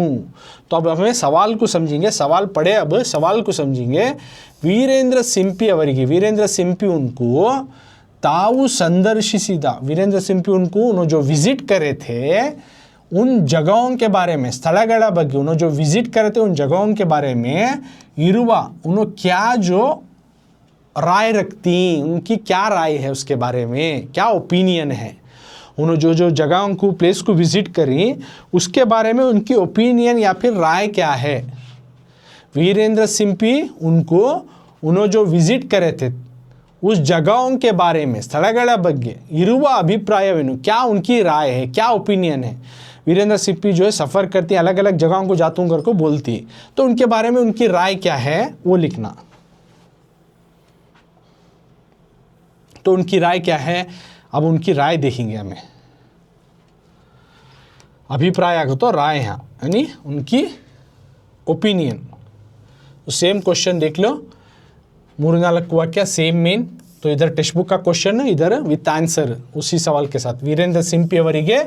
तो अब हमें सवाल को समझेंगे, सवाल पढ़े, अब सवाल को समझेंगे। ವೀರೇಂದ್ರ ಸಿಂಪಿ ಅವರಿಗೆ, ವೀರೇಂದ್ರ ಸಿಂಪಿ उनको ताऊ संदर्शिसिदा, वीरेंद्र सिंपी उनको उन्होंने जो विजिट करे थे उन जगहों के बारे में, स्थलಗಳ ಬಗ್ಗೆ उन्होंने जो विजिट करे थे उन जगहों के बारे में इरुवा, उन्होंने क्या जो राय रखती, उनकी क्या राय है उसके बारे में, क्या ओपिनियन है, उन्होंने जो जगहों को, प्लेस को विजिट करी उसके बारे में उनकी ओपिनियन या फिर राय क्या है। वीरेंद्र सिंपी उनको उन्होंने जो विजिट करे थे उस जगहों के बारे में, ಸ್ಥಳಗಳ ಬಗ್ಗೆ ಇರುವ ಅಭಿಪ್ರಾಯವೇನು, क्या उनकी राय है, क्या ओपिनियन है। वीरेंद्र सिंपी जो है सफ़र करती, अलग अलग जगहों को जातू कर को बोलती, तो उनके बारे में उनकी राय क्या है वो लिखना। तो उनकी राय क्या है, अब उनकी राय देखेंगे हमें। अभिप्राय आगे तो राय है, यानी उनकी ओपिनियन। तो सेम क्वेश्चन देख लो, ಮೂರ್ನಾಲ್ಕು ವಾಕ್ಯ ಸೇಮ್ ಮೇನ್. तो इधर टेक्स्ट बुक का क्वेश्चन, इधर विथ आंसर उसी सवाल के साथ. ವೀರೇಂದ್ರ ಸಿಂಪಿ ಅವರಿಗೆ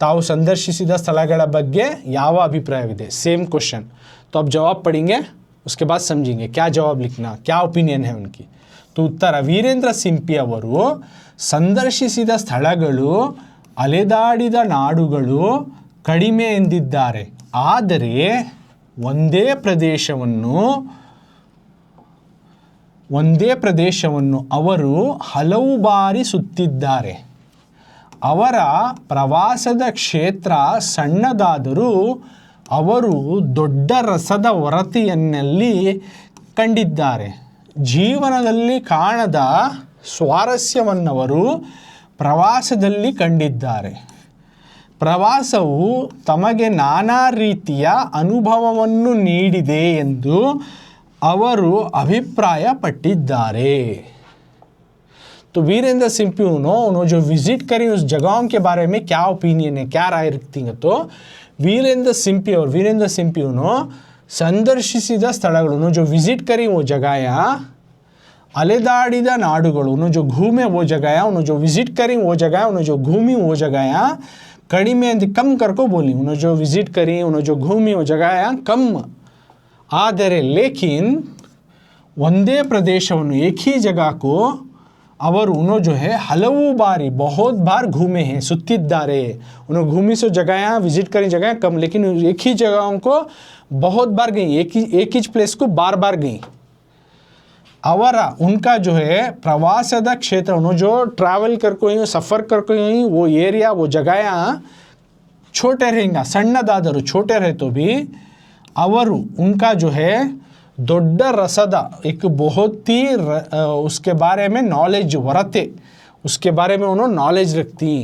ತಾವು ಸಂದರ್ಶಿಸಿದ ಸ್ಥಳಗಳ ಬಗ್ಗೆ ಯಾವ ಅಭಿಪ್ರಾಯವಿದೆ? Same question. तो अब जवाब पढ़ेंगे, उसके बाद समझेंगे क्या जवाब लिखना, क्या ओपिनियन है उनकी. तो उत्तर, ವೀರೇಂದ್ರ ಸಿಂಪಿ ಅವರು ಸಂದರ್ಶಿಸಿದ ಸ್ಥಳಗಳು, ಅಲೆದಾಡಿದ ನಾಡುಗಳು ಕಡಿಮೆ ಎಂದಿದ್ದಾರೆ. ಆದರೆ ಒಂದೇ ಪ್ರದೇಶವನ್ನು ಅವರು ಹಲವು ಬಾರಿ ಸುತ್ತಿದ್ದಾರೆ. ಅವರ ಪ್ರವಾಸದ ಕ್ಷೇತ್ರ ಸಣ್ಣದಾದರೂ ಅವರು ದೊಡ್ಡ ರಸದ ಹೊರತೆಯನ್ನಲ್ಲಿ ಕಂಡಿದ್ದಾರೆ. ಜೀವನದಲ್ಲಿ ಕಾಣದ ಸ್ವಾರಸ್ಯವನ್ನವರು ಪ್ರವಾಸದಲ್ಲಿ ಕಂಡಿದ್ದಾರೆ. ಪ್ರವಾಸವು ತಮಗೆ ನಾನಾ ರೀತಿಯ ಅನುಭವವನ್ನು ನೀಡಿದೆ ಎಂದು ಅವರು ಅಭಿಪ್ರಾಯಪಟ್ಟಿದ್ದಾರೆ. तो वीरेंद्र सिंपी उन्होंने जो विजिट करी उस जगहों के बारे में क्या ओपिनियन है, क्या राय रखती हैं? तो वीरेंद्र सिंपी संदर्शिसिद स्थळगळु, जो विजिट करी वो जगह, अलेदाडिद नाडुगळु, जो घूमे वो जगह, उन्होंने जो विजिट करी वो जगह, उन्होंने जो घूमी वो जगह, कड़िमे अंत कम करको बोली. उन्होंने जो विजिट करी, उन्होंने जो घूमी वो जगह कम. ಆದರೆ लेकिन ಒಂದೇ ಪ್ರದೇಶವನ್ನು, एक ही जगह को ಅವರು जो है हलವು बारी बहुत बार घूमे हैं, सुತ್ತಿದ್ದಾರೆ. उन्होंने घूमी सो जगह, विजिट करी जगह कम, लेकिन एक ही जगहों को बहुत बार गई, एक ही प्लेस को बार बार गई. ಅವರ उनका जो है ಪ್ರವಾಸದ ಕ್ಷೇತ್ರ, उन्होंने जो ट्रैवल करको ही, सफ़र करको ही, वो एरिया, वो जगह छोटे रहेंगे, सಣ್ಣದಾದರೂ छोटे रहे तो भी ಅವರು उनका जो है ದೊಡ್ಡ ರಸದ एक बहुत ही उसके बारे में नॉलेज वरते, उसके बारे में उन्होंने नॉलेज रखती.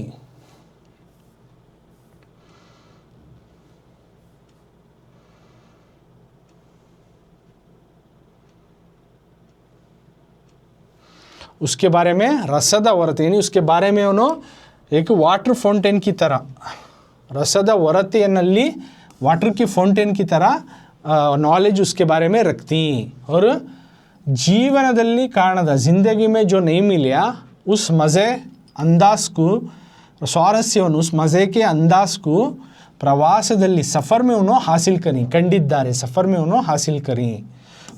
उसके बारे में रसद वरते, यानी उसके बारे में उन्होंने एक वाटर फाउंटेन की तरह, रसद वरतेಯಲ್ಲಿ वाटर की फाउंटेन की तरह नॉलेज उसके बारे में रखती. और जीवनದಲ್ಲಿ ಕಾಣದ, ज़िंदगी में जो नहीं मिला उस मज़े अंदाज को, स्वारस्यವನ್ನು, उस मज़े के अंदाज को ಪ್ರವಾಸದಲ್ಲಿ, सफ़र में उन्होंने हासिल करी, ಕಂಡಿದ್ದಾರೆ, सफ़र में उन्होंने हासिल करी.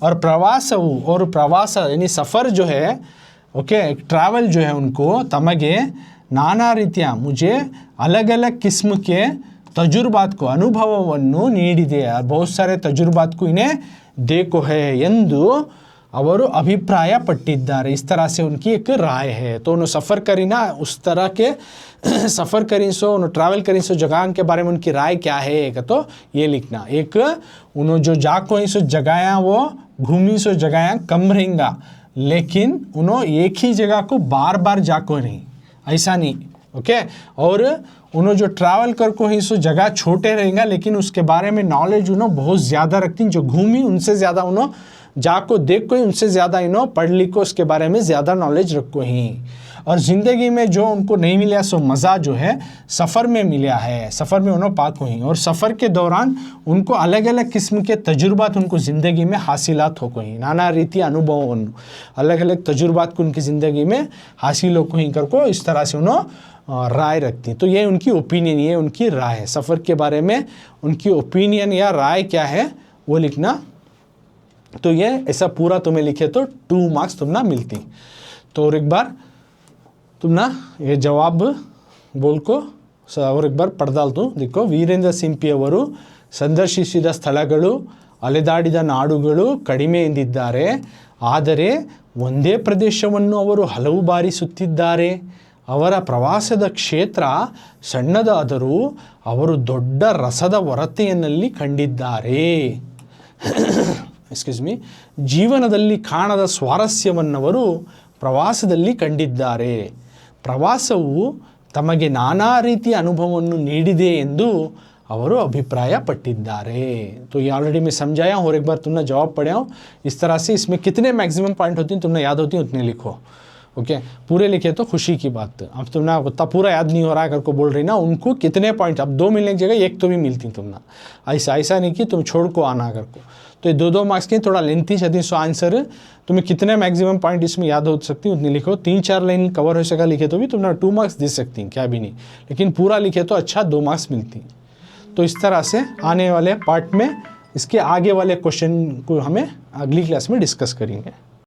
और ಪ್ರವಾಸವು, और ಪ್ರವಾಸ यानी सफ़र जो है, ओके, ट्रैवल जो है उनको तमगे नाना ರೀತಿಯ, मुझे अलग अलग किस्म के तजुर्बात को, अनुभवವನ್ನು ನೀಡಿದೆ. बहुत सारे तजुर्बात को इन्हें देखो है ಎಂದು ಅವರು ಅಭಿಪ್ರಾಯ ಪಟ್ಟಿದ್ದಾರೆ. इस तरह से उनकी एक राय है. तो उन्होंने सफ़र करी ना, उस तरह के सफ़र करी सो, उन्होंने ट्रैवल करी सो जगह के बारे में उनकी राय क्या है, तो ये लिखना. एक उन्होंने जो जाको ही सो जगह, वो घूमी सो जगह कम रहेंगा, लेकिन उन्होंने एक ही जगह को बार बार जाको नहीं, ऐसा नहीं. ओके. और उन्होंने जो ट्रैवल करको ही सो जगह छोटे रहेंगे, लेकिन उसके बारे में नॉलेज उन्होंने बहुत ज़्यादा रखती. जो घूमी उनसे ज़्यादा उन्होंने जाको देखो ही, उनसे ज़्यादा इन्होंने पढ़ लिखो, उसके बारे में ज़्यादा नॉलेज रखो ही. और ज़िंदगी में जो उनको नहीं मिला सो मज़ा जो है सफ़र में मिला है, सफ़र में उन्होंने पाक हुई. और सफ़र के दौरान उनको अलग अलग किस्म के तजुर्बात उनको ज़िंदगी में हासिलात हो गई, नाना रीति अनुभव, अलग अलग तजुर्बात को उनकी ज़िंदगी में हासिल हो गई करको, इस तरह से उन्होंने राय रखती. तो ये उनकी ओपिनियन, ये उनकी राय है. सफ़र के बारे में उनकी ओपिनियन या राय क्या है वो लिखना. तो ये ऐसा पूरा तुम्हें लिखे तो 2 मार्क्स तुम ना मिलती. तो और एक बार तुम ना ये जवाब बोल को और एक बार पढ़ डाल. देखो, ವೀರೇಂದ್ರ ಸಿಂಪಿ ಅವರು ಸಂದರ್ಶಿಸಿದ ಸ್ಥಳಗಳು, ಅಲೆದಾಡಿದ ನಾಡುಗಳು ಕಡಿಮೆ ಎಂದಿದ್ದಾರೆ. ಆದರೆ ಒಂದೇ ಪ್ರದೇಶವನ್ನು ಅವರು ಹಲವು ಬಾರಿ ಸುತ್ತಿದ್ದಾರೆ. ಅವರ ಪ್ರವಾಸದ ಕ್ಷೇತ್ರ ಸಣ್ಣದಾದರೂ ಅವರು ದೊಡ್ಡ ರಸದ ಹೊರತೆಯಲ್ಲಿ ಕಂಡಿದ್ದಾರೆ. Excuse me. ಜೀವನದಲ್ಲಿ ಕಾಣದ ಸ್ವಾರಸ್ಯವನ್ನವರು ಪ್ರವಾಸದಲ್ಲಿ ಕಂಡಿದ್ದಾರೆ. ಪ್ರವಾಸವು ತಮಗೆ ನಾನಾ ರೀತಿಯ ಅನುಭವವನ್ನು ನೀಡಿದೆ ಎಂದು ಅವರು अभिप्राय पट्टिದ್ದಾರೆ. तो ये ऑलरेडी मैं समझाया हूँ और एक बार तुमने जवाब पढ़ा हूँ. इस तरह से इसमें कितने मैक्सिमम पॉइंट होती हैं तुमने याद होती हैं उतने लिखो. ओके पूरे लिखे तो खुशी की बात। अब तुमने उतना पूरा याद नहीं हो रहा है करके बोल रही ना, उनको कितने पॉइंट, अब 2 मिलने की जगह 1 तो भी मिलती तुमना, ऐसा नहीं कि तुम छोड़ को आना करको। तो ये 2-2 मार्क्स के थोड़ा लेंथी छती, सो आंसर तुम्हें कितने मैक्सिमम पॉइंट इसमें याद हो सकती उतनी लिखो। 3-4 लाइन कवर हो सका लिखे तो भी तुमने 2 मार्क्स दे सकती, क्या भी नहीं, लेकिन पूरा लिखे तो अच्छा 2 मार्क्स मिलती। तो इस तरह से आने वाले पार्ट में इसके आगे वाले क्वेश्चन को हमें अगली क्लास में डिस्कस करेंगे।